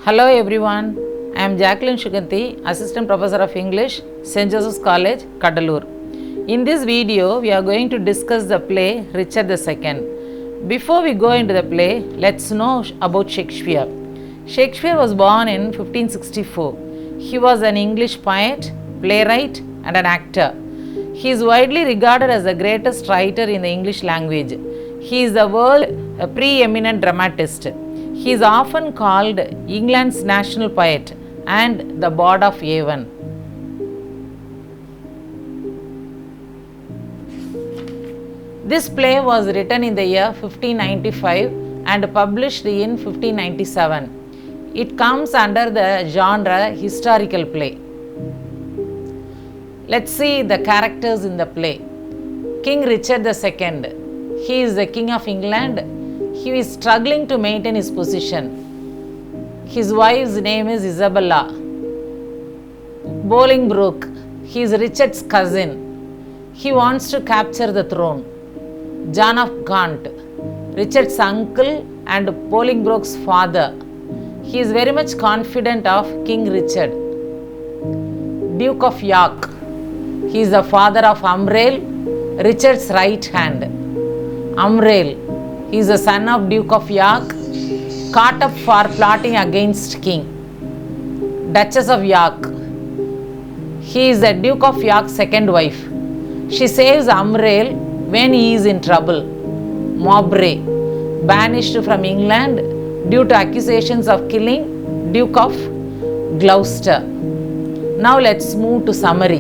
Hello everyone, I am Jackuline Sjctnc, Assistant Professor of English, St.Joseph's College, Cuddalore. In this video, we are going to discuss the play Richard II. Before we go into the play, let's know about Shakespeare. Shakespeare was born in 1564. He was an English poet, playwright and an actor. He is widely regarded as the greatest writer in the English language. He is the world's preeminent dramatist. He is often called England's national poet and the Bard of Avon. This play was written in the year 1595 and published in 1597. It comes under the genre historical play. Let's see the characters in the play. King Richard II. He is the King of England. He is struggling to maintain his position. His wife's name is Isabella. Bolingbroke. He is Richard's cousin. He wants to capture the throne. John of Gaunt. Richard's uncle and Bolingbroke's father. He is very much confident of King Richard. Duke of York. He is the father of Umrail, Richard's right hand. Umrail. He is the son of Duke of York, caught up for plotting against King. Duchess of York. He is the Duke of York's second wife. She saves Umrail when he is in trouble. Mowbray, banished from England due to accusations of killing Duke of Gloucester. Now let's move to summary.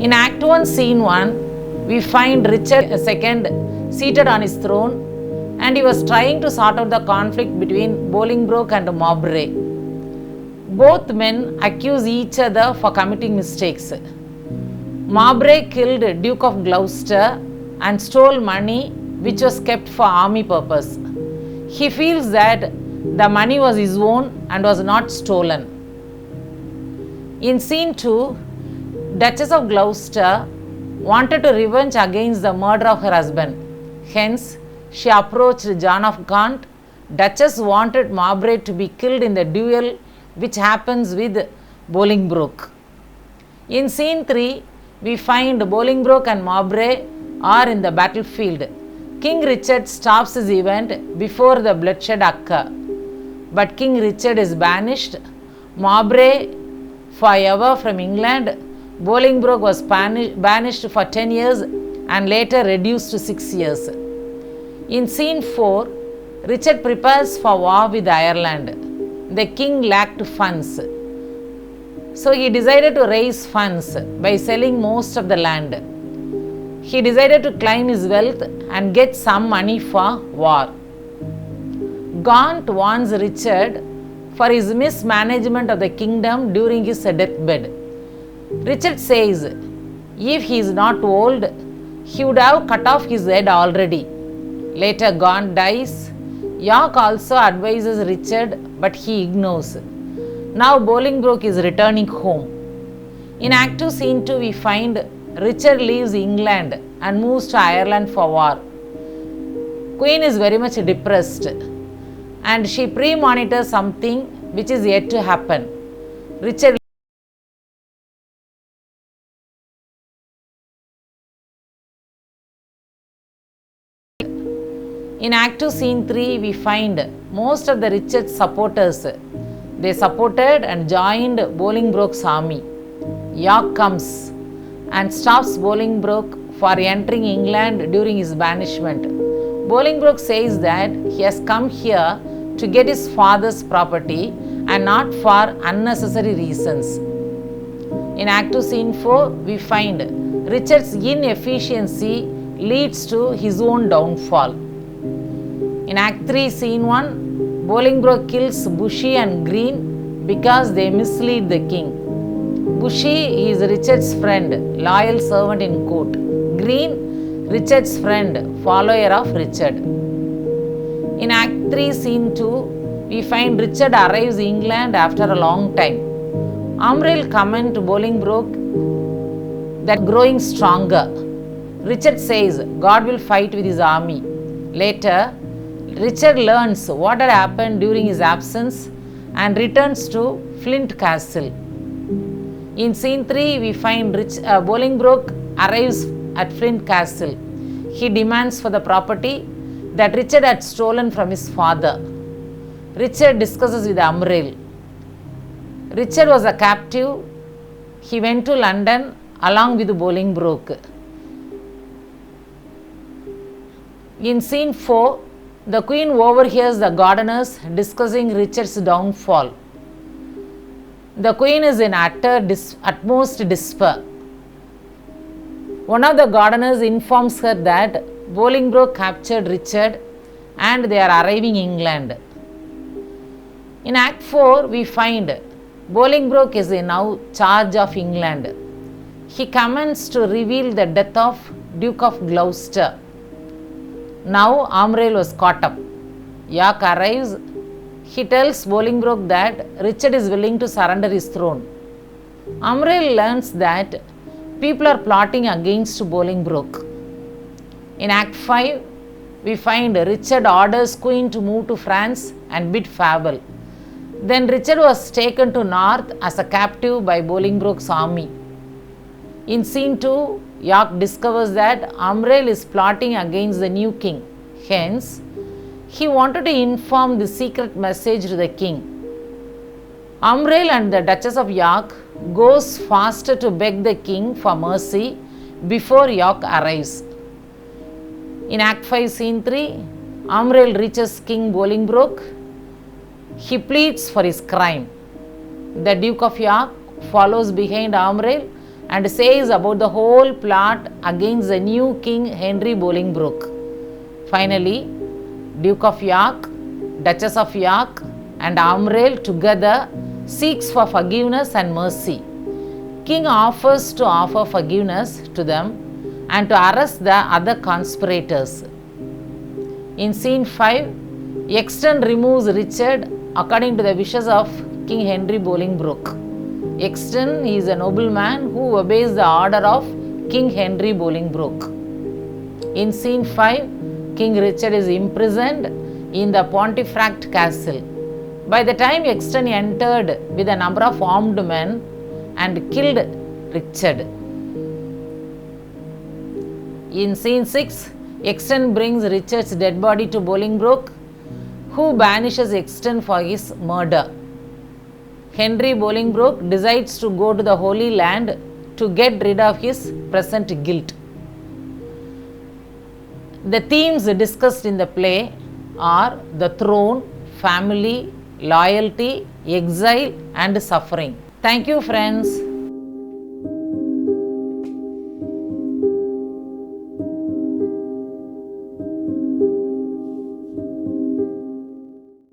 In Act 1, Scene 1, we find Richard II seated on his throne, and he was trying to sort out the conflict between Bolingbroke and Mowbray. Both men accuse each other for committing mistakes. Mowbray killed Duke of Gloucester and stole money which was kept for army purpose. He feels that the money was his own and was not stolen. In Scene 2, Duchess of Gloucester wanted to revenge against the murder of her husband. Hence, she approached John of Gaunt. Duchess wanted Mowbray to be killed in the duel which happens with Bolingbroke. In Scene 3, we find Bolingbroke and Mowbray are in the battlefield. King Richard stops this event before the bloodshed occurs. But King Richard is banished. Mowbray forever from England. Bolingbroke was banished for 10 years and later reduced to 6 years. In Scene 4, Richard prepares for war with Ireland. The king lacked funds. So he decided to raise funds by selling most of the land. He decided to claim his wealth and get some money for war. Gaunt warns Richard for his mismanagement of the kingdom during his deathbed. Richard says if he is not old, he would have cut off his head already. Later, Gaunt dies. York also advises Richard, but he ignores. Now, Bolingbroke is returning home. In Act 2, Scene 2, we find Richard leaves England and moves to Ireland for war. Queen is very much depressed and she premonitors something which is yet to happen. Richard In Act 2, Scene 3, we find most of the Richard supporters. They supported and joined Bolingbroke's army. York comes and stops Bolingbroke for entering England during his banishment. Bolingbroke says that he has come here to get his father's property and not for unnecessary reasons. In Act 2, Scene 4, we find Richard's inefficiency leads to his own downfall. In Act 3, Scene 1, Bolingbroke kills Bushy and Green because they mislead the king. Bushy is Richard's friend, loyal servant in court. Green, Richard's friend, follower of Richard. In Act 3, Scene 2, we find Richard arrives in England after a long time. Umrail comments to Bolingbroke that growing stronger. Richard says God will fight with his army. Later, Richard learns what had happened during his absence and returns to Flint Castle. In scene 3, we find Bolingbroke arrives at Flint Castle. He demands for the property that Richard had stolen from his father. Richard discusses with Umrail. Richard was a captive. He went to London along with Bolingbroke. In scene 4, the Queen overhears the gardeners discussing Richard's downfall. The Queen is in utmost despair. One of the gardeners informs her that Bolingbroke captured Richard and they are arriving in England. In Act 4, we find Bolingbroke is in now charge of England. He commands to reveal the death of Duke of Gloucester. Now Umrail was caught up. York arrives. He tells Bolingbroke that Richard is willing to surrender his throne. Umrail learns that people are plotting against Bolingbroke. In Act 5, we find Richard orders Queen to move to France and bid farewell. Then Richard was taken to North as a captive by Bolingbroke's army. In scene 2, York discovers that Umrail is plotting against the new king. Hence, he wanted to inform the secret message to the king. Umrail and the Duchess of York goes faster to beg the king for mercy before York arrives. In Act 5, Scene 3, Umrail reaches King Bolingbroke. He pleads for his crime. The Duke of York follows behind Umrail and says about the whole plot against the new King Henry Bolingbroke. Finally, Duke of York, Duchess of York and Umrail together seeks for forgiveness and mercy. King offers to offer forgiveness to them and to arrest the other conspirators. In scene 5, Sjctnc removes Richard according to the wishes of King Henry Bolingbroke. Sjctnc is a nobleman who obeys the order of King Henry Bolingbroke. In scene 5, King Richard is imprisoned in the Pontefract Castle. By the time Sjctnc entered with a number of armed men and killed Richard. In scene 6, Sjctnc brings Richard's dead body to Bolingbroke, who banishes Sjctnc for his murder. Henry Bolingbroke decides to go to the Holy Land to get rid of his present guilt. The themes discussed in the play are the throne, family, loyalty, exile and suffering. Thank you, friends.